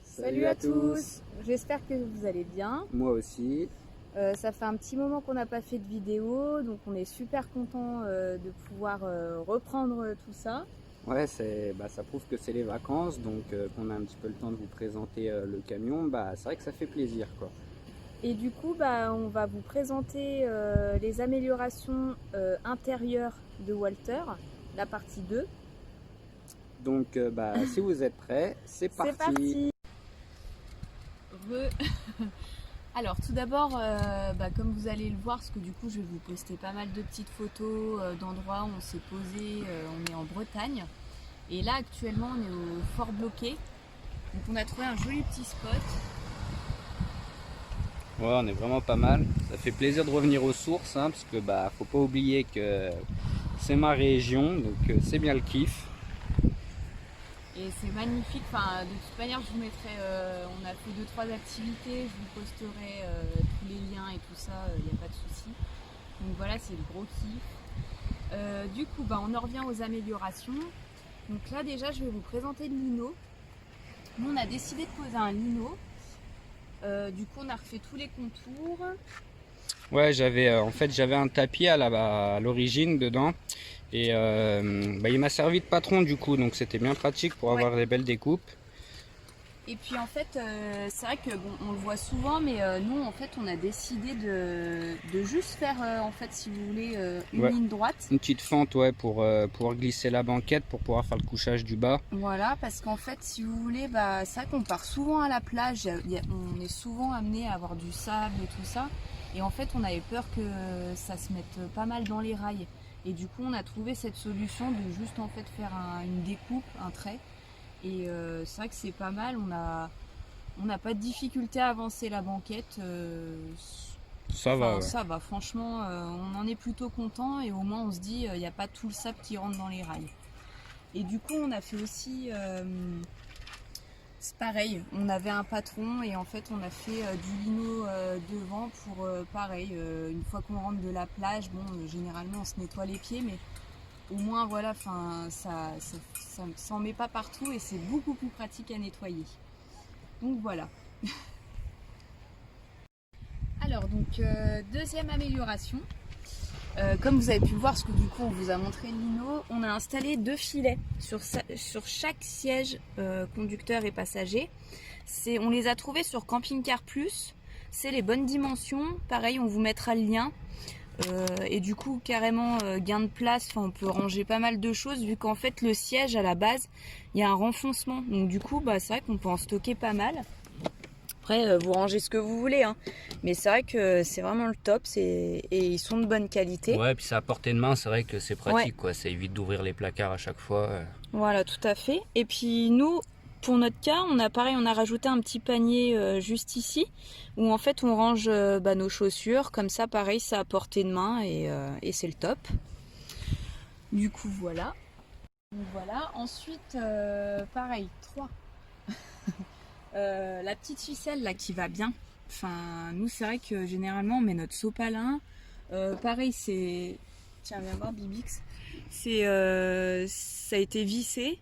Salut à tous, j'espère que vous allez bien. Moi aussi. Ça fait un petit moment qu'on n'a pas fait de vidéo, donc on est super content de pouvoir reprendre tout ça. Ouais, ça prouve que c'est les vacances, donc qu'on a un petit peu le temps de vous présenter le camion, c'est vrai que ça fait plaisir, quoi. Et du coup, on va vous présenter les améliorations intérieures de Walter, la partie 2. Donc si vous êtes prêts, c'est parti. C'est parti. Alors tout d'abord, comme vous allez le voir, parce que du coup je vais vous poster pas mal de petites photos d'endroits où on s'est posé, on est en Bretagne. Et là actuellement on est au Fort Bloquet. Donc on a trouvé un joli petit spot. Ouais, on est vraiment pas mal. Ça fait plaisir de revenir aux sources, hein, parce que faut pas oublier que c'est ma région, donc c'est bien le kiff. Et c'est magnifique, de toute manière je vous mettrai, on a fait 2-3 activités, je vous posterai tous les liens et tout ça, il n'y a pas de souci. Donc voilà, c'est le gros kiff. Du coup, on en revient aux améliorations. Donc là déjà, je vais vous présenter le lino. Nous on a décidé de poser un lino. Du coup on a refait tous les contours. Ouais, j'avais un tapis à l'origine dedans. Et il m'a servi de patron du coup, donc c'était bien pratique pour avoir des belles découpes. Et puis en fait, c'est vrai que on le voit souvent, mais nous en fait on a décidé de juste faire si vous voulez une ligne droite. Une petite fente pour pouvoir glisser la banquette, pour pouvoir faire le couchage du bas. Voilà, parce qu'en fait si vous voulez, c'est vrai qu'on part souvent à la plage, on est souvent amené à avoir du sable et tout ça. Et en fait on avait peur que ça se mette pas mal dans les rails. Et du coup on a trouvé cette solution de juste faire une découpe, un trait. Et c'est vrai que c'est pas mal, on n'a pas de difficulté à avancer la banquette. Ça va, franchement on en est plutôt content et au moins on se dit il n'y a pas tout le sable qui rentre dans les rails. Et du coup on a fait aussi, c'est pareil, on avait un patron et en fait on a fait du lino devant pour pareil, une fois qu'on rentre de la plage, généralement on se nettoie les pieds, mais au moins voilà, ça s'en met pas partout et c'est beaucoup plus pratique à nettoyer. Donc voilà. Alors deuxième amélioration, comme vous avez pu le voir, parce que du coup on vous a montré le lino, on a installé 2 filets sur chaque siège conducteur et passager. On les a trouvés sur Camping Car Plus, c'est les bonnes dimensions, pareil on vous mettra le lien. Et du coup carrément gain de place, on peut ranger pas mal de choses vu qu'en fait le siège à la base il y a un renfoncement, donc du coup c'est vrai qu'on peut en stocker pas mal. Après vous rangez ce que vous voulez, hein. Mais c'est vrai que c'est vraiment le top, et ils sont de bonne qualité. Ouais, puis c'est à portée de main, c'est vrai que c'est pratique, quoi. Ça évite d'ouvrir les placards à chaque fois. Voilà, tout à fait. Et puis nous, pour notre cas, on a rajouté un petit panier juste ici, où en fait on range nos chaussures, comme ça pareil, c'est à portée de main et c'est le top. Du coup, voilà. Donc voilà. Ensuite, pareil, 3. La petite ficelle là qui va bien. Enfin, nous, c'est vrai que généralement, on met notre sopalin. Pareil, c'est. Tiens, viens voir, Bibix. Ça a été vissé.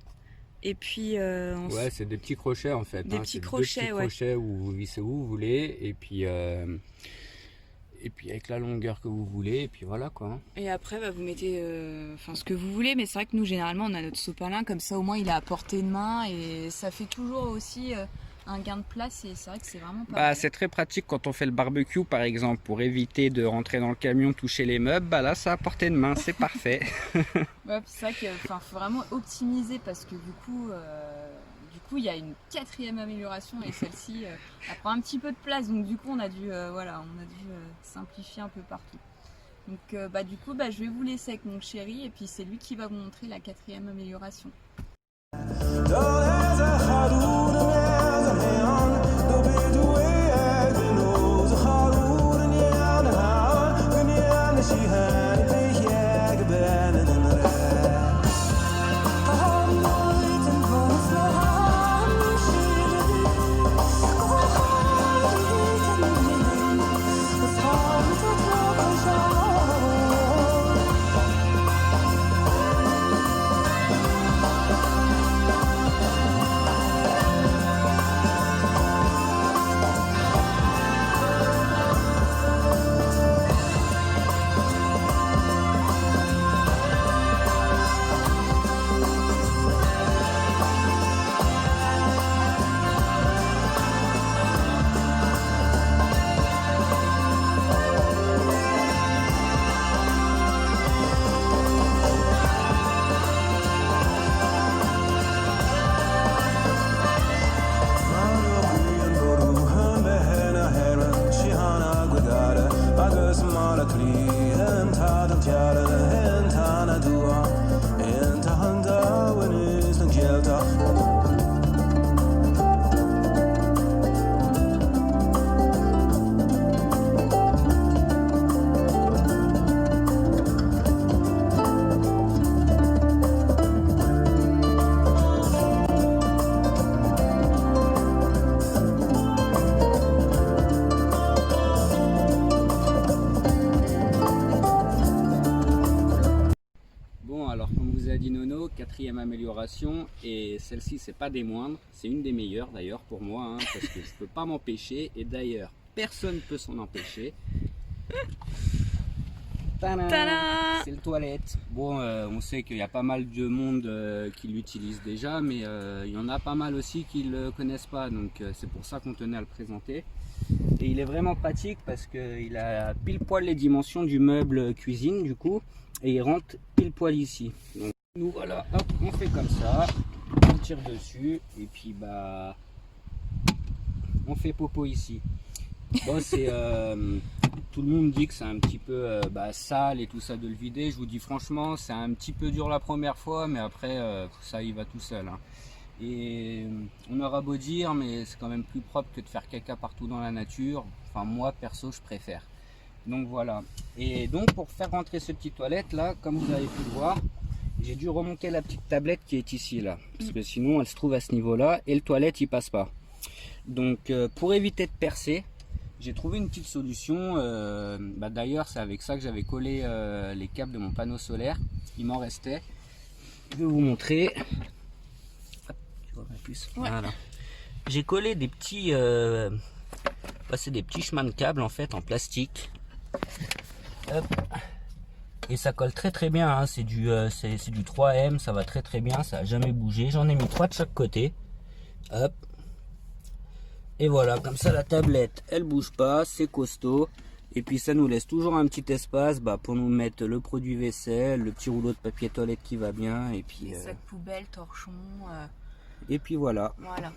Et puis. Ouais, c'est des petits crochets en fait. Des hein. petits C'est crochets, deux petits crochets où vous vissez où vous voulez. Et puis avec la longueur que vous voulez. Et puis voilà quoi. Et après, bah, vous mettez ce que vous voulez. Mais c'est vrai que nous, généralement, on a notre sopalin. Comme ça, au moins, il est à portée de main. Et ça fait toujours aussi. Un gain de place et c'est vrai que c'est vraiment pas mal. C'est très pratique quand on fait le barbecue par exemple pour éviter de rentrer dans le camion, toucher les meubles. Là ça à portée de main, c'est parfait. Ouais, c'est vrai qu'il faut vraiment optimiser parce que du coup il y a une 4e amélioration et celle-ci elle prend un petit peu de place donc du coup on a dû simplifier un peu partout. Donc du coup je vais vous laisser avec mon chéri et puis c'est lui qui va vous montrer la 4e amélioration. dit Nono, 4e amélioration, et celle-ci c'est pas des moindres, c'est une des meilleures d'ailleurs pour moi, parce que je peux pas m'empêcher, et d'ailleurs personne peut s'en empêcher. C'est le toilette. Bon, on sait qu'il y a pas mal de monde qui l'utilise déjà, mais il y en a pas mal aussi qui le connaissent pas, donc c'est pour ça qu'on tenait à le présenter. Et il est vraiment pratique parce qu'il a pile poil les dimensions du meuble cuisine du coup, et il rentre pile poil ici. Donc nous voilà, hop, on fait comme ça, on tire dessus et puis on fait popo ici. Bon, c'est tout le monde dit que c'est un petit peu sale et tout ça de le vider. Je vous dis franchement, c'est un petit peu dur la première fois, mais après ça y va tout seul. Hein. Et on aura beau dire, mais c'est quand même plus propre que de faire caca partout dans la nature. Enfin moi perso, je préfère. Donc voilà. Et donc pour faire rentrer ce petit toilette là, comme vous avez pu le voir, j'ai dû remonter la petite tablette qui est ici là, parce que sinon elle se trouve à ce niveau là et le toilette il passe pas. Donc pour éviter de percer, j'ai trouvé une petite solution. D'ailleurs c'est avec ça que j'avais collé les câbles de mon panneau solaire. Il m'en restait. Je vais vous montrer. Hop, tu vois ma puce. Ouais. Voilà. J'ai collé des petits c'est des petits chemins de câbles en fait en plastique. Hop. Et ça colle très très bien, hein. C'est du 3M, ça va très très bien, ça a jamais bougé. J'en ai mis 3 de chaque côté. Hop. Et voilà, comme ça la tablette elle bouge pas, c'est costaud. Et puis ça nous laisse toujours un petit espace pour nous mettre le produit vaisselle, le petit rouleau de papier toilette qui va bien. Et puis sac poubelle, torchon. Et puis voilà. Voilà.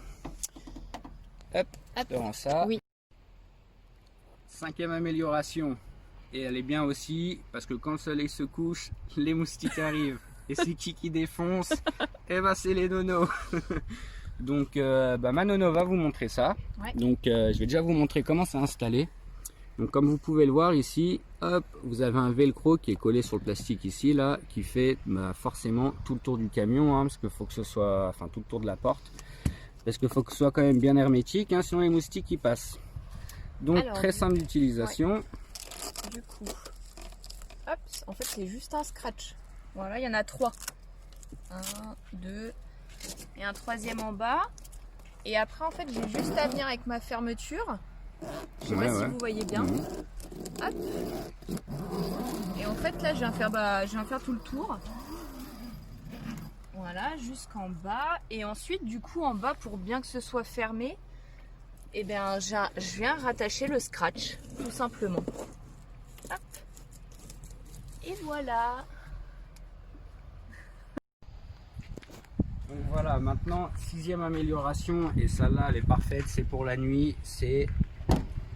Hop, devant ça. Oui. 5e amélioration. Et elle est bien aussi parce que quand le soleil se couche, les moustiques arrivent. Et c'est qui défonce? Eh c'est les nonos. Donc ma nono va vous montrer ça. Ouais. Donc je vais déjà vous montrer comment c'est installé. Donc comme vous pouvez le voir ici, hop, vous avez un velcro qui est collé sur le plastique ici, là, qui fait forcément tout le tour du camion, hein, parce qu'il faut que ce soit, enfin tout le tour de la porte, parce qu'il faut que ce soit quand même bien hermétique, hein, sinon les moustiques y passent. Donc alors, très simple d'utilisation. Ouais. Du coup, hop, en fait c'est juste un scratch. Voilà, il y en a 3. 1, 2 et un troisième en bas. Et après en fait j'ai juste à venir avec ma fermeture. Je sais pas si vous voyez bien. Hop. Et en fait là je viens faire tout le tour. Voilà, jusqu'en bas. Et ensuite du coup en bas, pour bien que ce soit fermé, eh bien je viens rattacher le scratch, tout simplement. Hop. Et voilà. Donc voilà, maintenant 6e amélioration, et celle-là elle est parfaite, c'est pour la nuit, c'est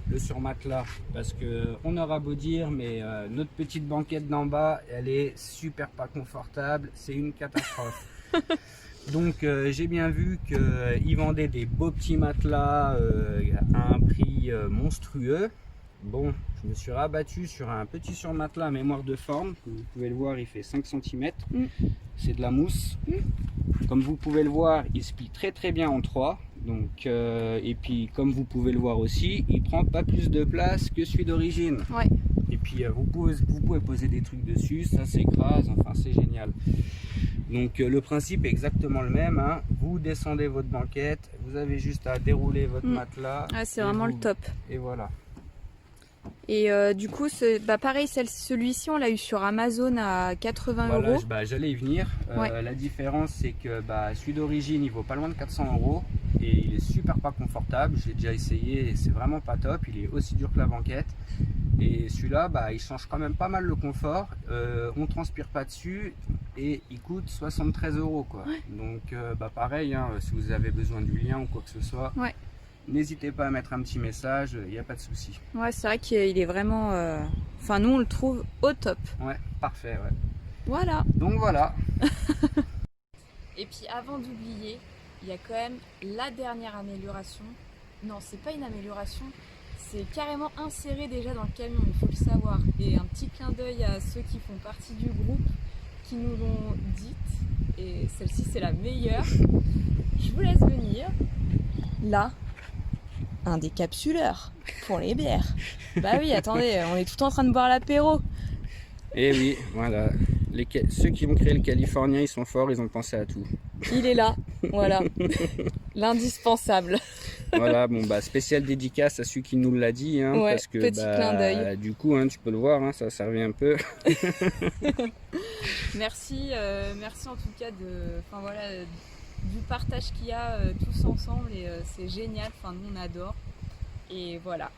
le surmatelas. Parce que on aura beau dire, mais notre petite banquette d'en bas, elle est super pas confortable, c'est une catastrophe. Donc j'ai bien vu qu'ils vendaient des beaux petits matelas à un prix monstrueux. Bon, je me suis rabattu sur un petit surmatelas mémoire de forme. Vous pouvez le voir, il fait 5 cm. C'est de la mousse. Comme vous pouvez le voir, il se plie très très bien en 3. Donc, et puis comme vous pouvez le voir aussi, il prend pas plus de place que celui d'origine. Ouais. Et puis vous pouvez poser des trucs dessus, ça s'écrase, enfin c'est génial. Donc le principe est exactement le même, hein. Vous descendez votre banquette, vous avez juste à dérouler votre matelas. Ah, c'est vraiment le top. Et voilà. Et du coup, pareil, celui-ci, on l'a eu sur Amazon à 80 voilà, euros. J'allais y venir. Ouais. La différence, c'est que celui d'origine, il vaut pas loin de 400 euros. Et il est super pas confortable. J'ai déjà essayé et c'est vraiment pas top. Il est aussi dur que la banquette. Et celui-là, il change quand même pas mal le confort. On transpire pas dessus. Et il coûte 73 euros, quoi. Ouais. Donc, pareil, hein, si vous avez besoin du lien ou quoi que ce soit. Ouais. N'hésitez pas à mettre un petit message, il n'y a pas de souci. Ouais, c'est vrai qu'il est vraiment... Enfin, nous, on le trouve au top. Ouais, parfait, ouais. Voilà. Donc voilà. Et puis, avant d'oublier, il y a quand même la dernière amélioration. Non, c'est pas une amélioration, c'est carrément inséré déjà dans le camion, il faut le savoir. Et un petit clin d'œil à ceux qui font partie du groupe, qui nous l'ont dite. Et celle-ci, c'est la meilleure. Je vous laisse venir. Là. Un décapsuleur pour les bières. Bah oui, attendez, on est tout en train de boire l'apéro. Et oui, voilà. Ceux qui ont créé le Californien, ils sont forts, ils ont pensé à tout. Il est là, voilà. L'indispensable. Voilà, bon spécial dédicace à celui qui nous l'a dit, hein, ouais, parce que petit clin d'œil. Du coup, hein, tu peux le voir, hein, ça servait un peu. Merci en tout cas du partage qu'il y a tous ensemble, et c'est génial, enfin nous on adore, et voilà.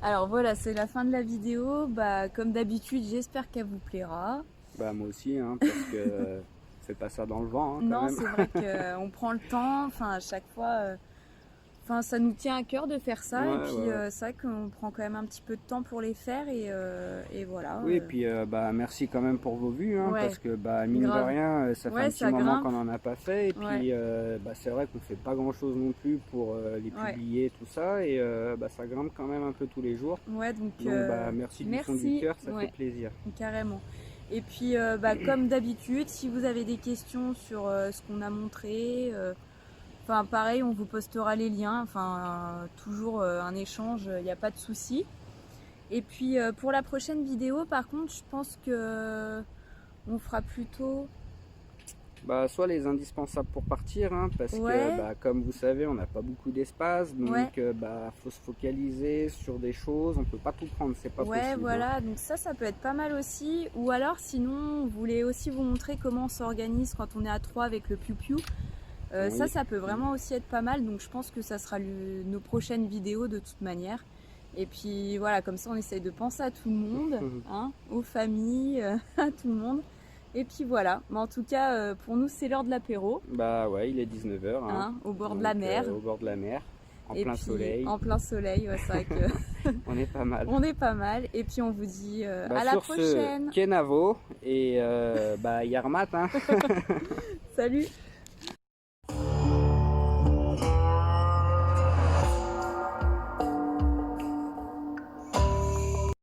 Alors voilà, c'est la fin de la vidéo. Comme d'habitude, j'espère qu'elle vous plaira. Moi aussi, hein, parce que c'est pas ça dans le vent. Hein, non, c'est vrai qu'on prend le temps. Enfin, à chaque fois, ça nous tient à cœur de faire ça. Ouais, et puis c'est vrai qu'on prend quand même un petit peu de temps pour les faire. Et voilà. Oui, et puis merci quand même pour vos vues, hein, parce que mine de rien, ça fait un petit moment qu'on n'en a pas fait. Et puis c'est vrai qu'on fait pas grand chose non plus pour les publier, tout ça. Et ça grimpe quand même un peu tous les jours. Ouais, donc merci du fond du cœur, ça fait plaisir. Carrément. Et puis comme d'habitude, si vous avez des questions sur ce qu'on a montré, Enfin pareil, on vous postera les liens, enfin toujours un échange, il n'y a pas de souci. Et puis pour la prochaine vidéo, par contre, je pense que on fera plutôt... Bah, soit les indispensables pour partir, hein, parce que bah, comme vous savez, on n'a pas beaucoup d'espace, donc bah, faut se focaliser sur des choses, on peut pas tout prendre, c'est pas possible. Voilà, donc ça peut être pas mal aussi. Ou alors sinon, vous voulez aussi vous montrer comment on s'organise quand on est à 3 avec le piou-piou. Ça peut vraiment aussi être pas mal, donc je pense que ça sera nos prochaines vidéos de toute manière. Et puis voilà, comme ça on essaye de penser à tout le monde, hein, aux familles, à tout le monde. Et puis voilà, mais en tout cas pour nous c'est l'heure de l'apéro. Bah ouais, il est 19 h. Hein, au bord de la mer. Au bord de la mer, en plein soleil. En plein soleil, ouais, c'est vrai que... on est pas mal. On est pas mal, et puis on vous dit à la prochaine. Kenavo, et bah Yarmat. Hein. Salut.